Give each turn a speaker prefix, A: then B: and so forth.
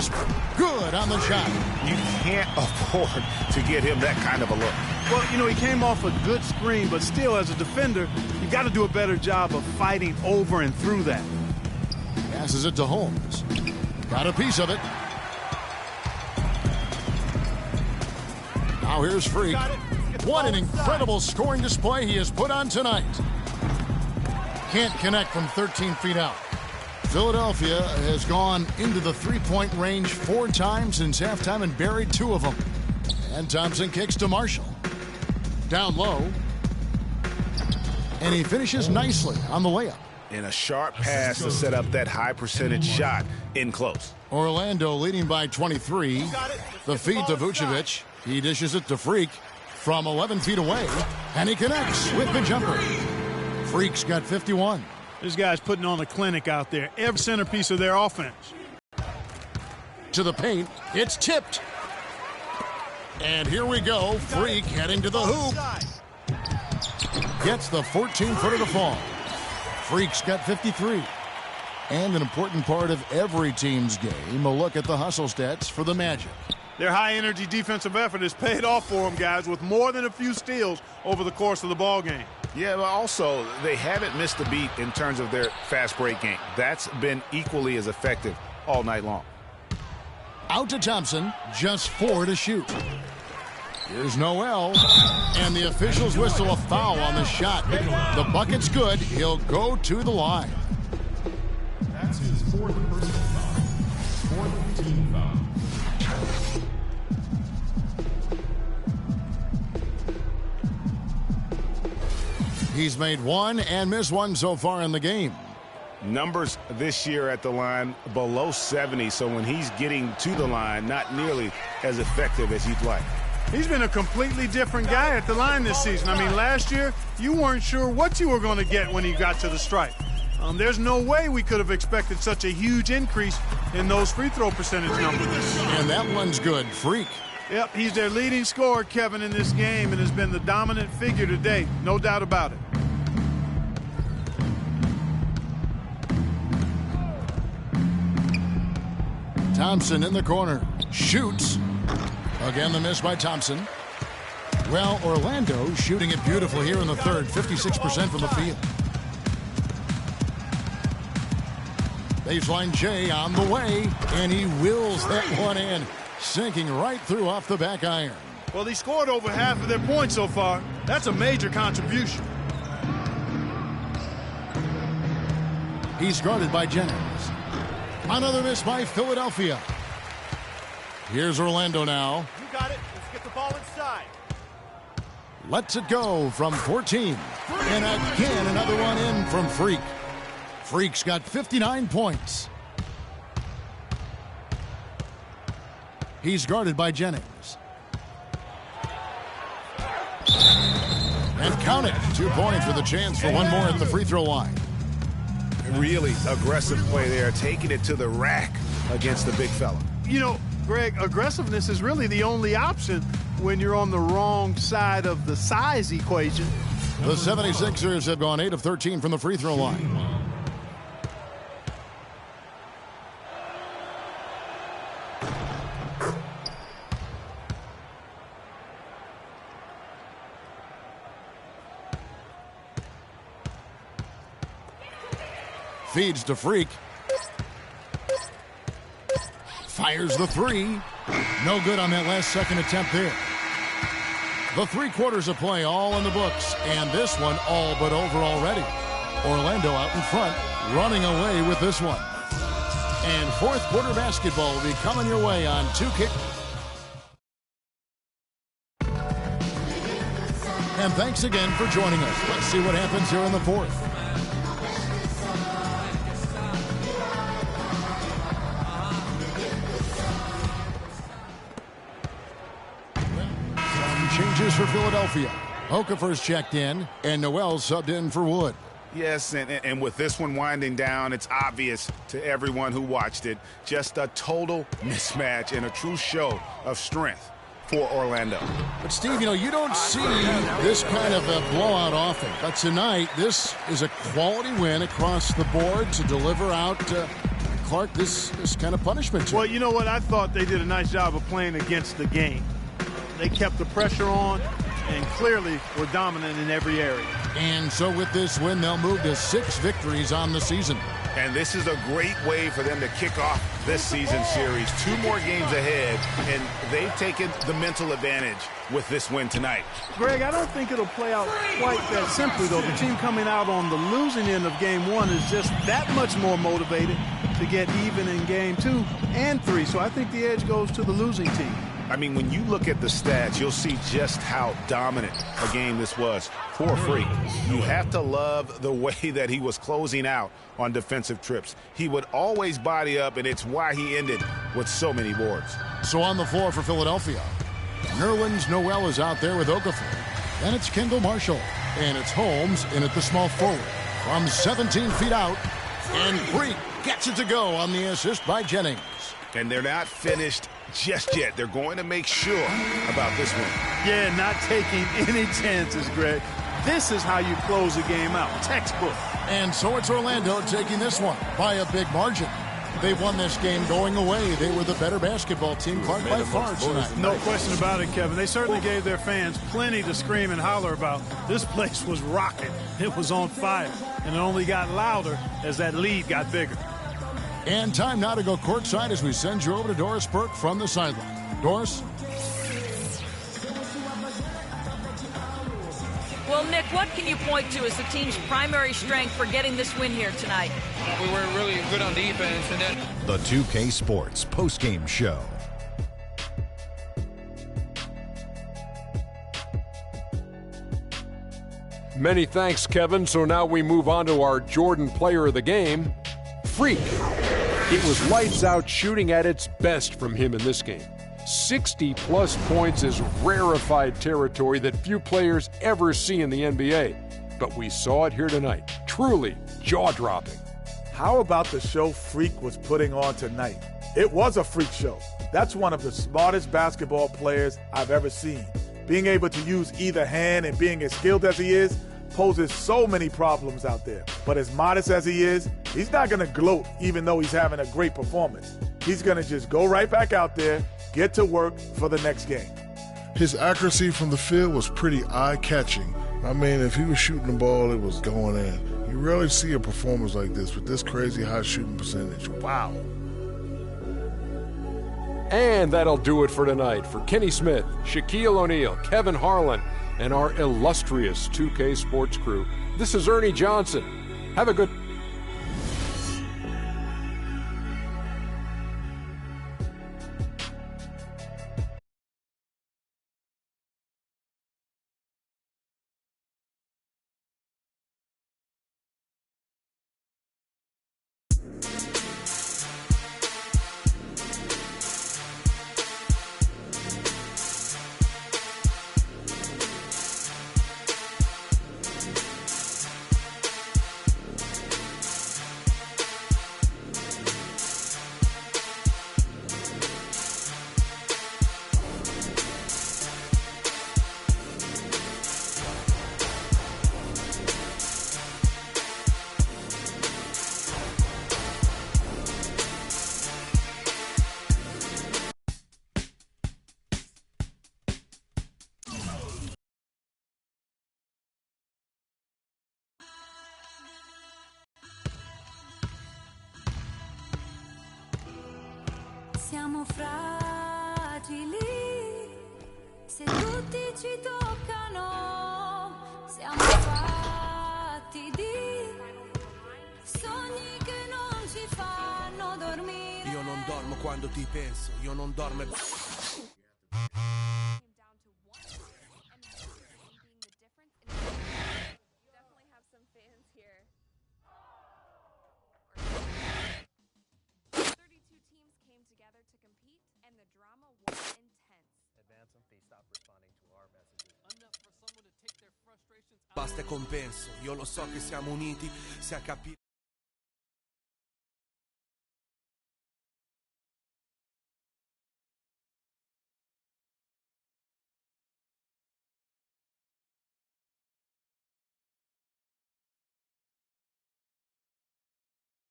A: is good on the shot.
B: You can't afford to get him that kind of a look.
C: Well, you know, he came off a good screen, but still, as a defender, you got to do a better job of fighting over and through that.
A: Passes it to Holmes. Got a piece of it. Now here's Freak. What an incredible scoring display he has put on tonight. Can't connect from 13 feet out. Philadelphia has gone into the three-point range 4 times since halftime and buried 2 of them. And Thompson kicks to Marshall. Down low. And he finishes nicely on the layup.
B: And a sharp pass to set up that high percentage shot in close.
A: Orlando leading by 23. The feed to Vucevic. He dishes it to Freak from 11 feet away. And he connects with the jumper. Freak's got 51.
C: This guy's putting on a clinic out there. Every centerpiece of their offense.
A: To the paint. It's tipped. And here we go. Freak heading to the hoop. Gets the 14-footer to fall. Freak's got 53. And an important part of every team's game, a look at the hustle stats for the Magic.
C: Their high-energy defensive effort has paid off for them, guys, with more than a few steals over the course of the ballgame.
B: Yeah, but also, they haven't missed a beat in terms of their fast break game. That's been equally as effective all night long.
A: Out to Thompson, just 4 to shoot. Here's Noel, and the officials whistle a foul on the shot. The bucket's good. He'll go to the line.
D: That's his 4th personal foul. 4th team foul.
A: He's made 1 and missed 1 so far in the game.
B: Numbers this year at the line below 70, so when he's getting to the line, not nearly as effective as you'd like.
C: He's been a completely different guy at the line this season. I mean, last year, you weren't sure what you were going to get when he got to the stripe. There's no way we could have expected such a huge increase in those free throw percentage numbers.
A: And that one's good. Freak.
C: Yep, he's their leading scorer, Kevin, in this game, and has been the dominant figure today. No doubt about it.
A: Thompson in the corner. Shoots. Again, the miss by Thompson. Well, Orlando shooting it beautifully here in the third. 56% from the field. Baseline J on the way, and he wills that one in. Sinking right through off the back iron.
C: Well, he scored over half of their points so far. That's a major contribution.
A: He's guarded by Jennings. Another miss by Philadelphia. Here's Orlando now.
E: You got it. Let's get the ball inside.
A: Lets it go from 14. And again, another one in from Freak. Freak's got 59 points. He's guarded by Jennings. And count it. 2 points with a chance for one more at the free throw line.
B: Really aggressive play there, taking it to the rack against the big fella.
C: You know, Greg, aggressiveness is really the only option when you're on the wrong side of the size equation.
A: The 76ers have gone 8 of 13 from the free throw line. Feeds to Freak. Fires the 3. No good on that last second attempt there. The 3 quarters of play all in the books, and this one all but over already. Orlando out in front, running away with this one. And 4th quarter basketball will be coming your way on 2K. And thanks again for joining us. Let's see what happens here in the 4th. Changes for Philadelphia. Okafor's checked in, and Noel subbed in for Wood.
B: Yes, and with this one winding down, it's obvious to everyone who watched it. Just a total mismatch and a true show of strength for Orlando.
A: But, Steve, you know, you don't see this kind of a blowout often. But tonight, this is a quality win across the board to deliver out Clark, this kind of punishment to
C: Well,
A: him.
C: you know what? I thought they did a nice job of playing against the game. They kept the pressure on and clearly were dominant in every area.
A: And so with this win, they'll move to 6 victories on the season.
B: And this is a great way for them to kick off this season series. 2 more games ahead, and they've taken the mental advantage with this win tonight.
C: Greg, I don't think it'll play out quite that simply, though. The team coming out on the losing end of game 1 is just that much more motivated to get even in game 2 and 3. So I think the edge goes to the losing team.
B: I mean, when you look at the stats, you'll see just how dominant a game this was for Freak. You have to love the way that he was closing out on defensive trips. He would always body up, and it's why he ended with so many boards.
A: So on the floor for Philadelphia, Nerlens Noel is out there with Okafor. Then it's Kendall Marshall. And it's Holmes in at the small forward. From 17 feet out, and Freak gets it to go on the assist by Jennings.
B: And they're not finished just yet. They're going to make sure about this one.
C: Yeah, not taking any chances, Greg. This is how you close a game out. Textbook.
A: And so it's Orlando taking this one by a big margin. They won this game going away. They were the better basketball team, Clark, by far tonight.
C: No question about it, Kevin. They certainly gave their fans plenty to scream and holler about. This place was rocking. It was on fire. And it only got louder as that lead got bigger.
A: And time now to go courtside as we send you over to Doris Burke from the sideline. Doris?
F: Well, Nick, what can you point to as the team's primary strength for getting this win here tonight?
G: We were really good on defense, and then
H: The 2K Sports postgame show.
I: Many thanks, Kevin. So now we move on to our Jordan player of the game, Freak. It was lights out shooting at its best from him in this game. 60-plus points is rarefied territory that few players ever see in the NBA. But we saw it here tonight. Truly jaw-dropping.
J: How about the show Freak was putting on tonight? It was a freak show. That's one of the smartest basketball players I've ever seen. Being able to use either hand and being as skilled as he is poses so many problems out there. But as modest as he is, he's not going to gloat even though he's having a great performance. He's going to just go right back out there, get to work for the next game.
K: His accuracy from the field was pretty eye-catching. I mean, if he was shooting the ball, it was going in. You rarely see a performance like this with this crazy high shooting percentage. Wow.
I: And that'll do it for tonight. For Kenny Smith, Shaquille O'Neal, Kevin Harlan, and our illustrious 2K Sports crew, this is Ernie Johnson. Have a good...
L: Siamo fragili, se tutti ci toccano, siamo fatti di sogni che non ci fanno dormire.
M: Io non dormo quando ti penso, io non dormo. Basta e compenso, io lo so che siamo uniti, se a capire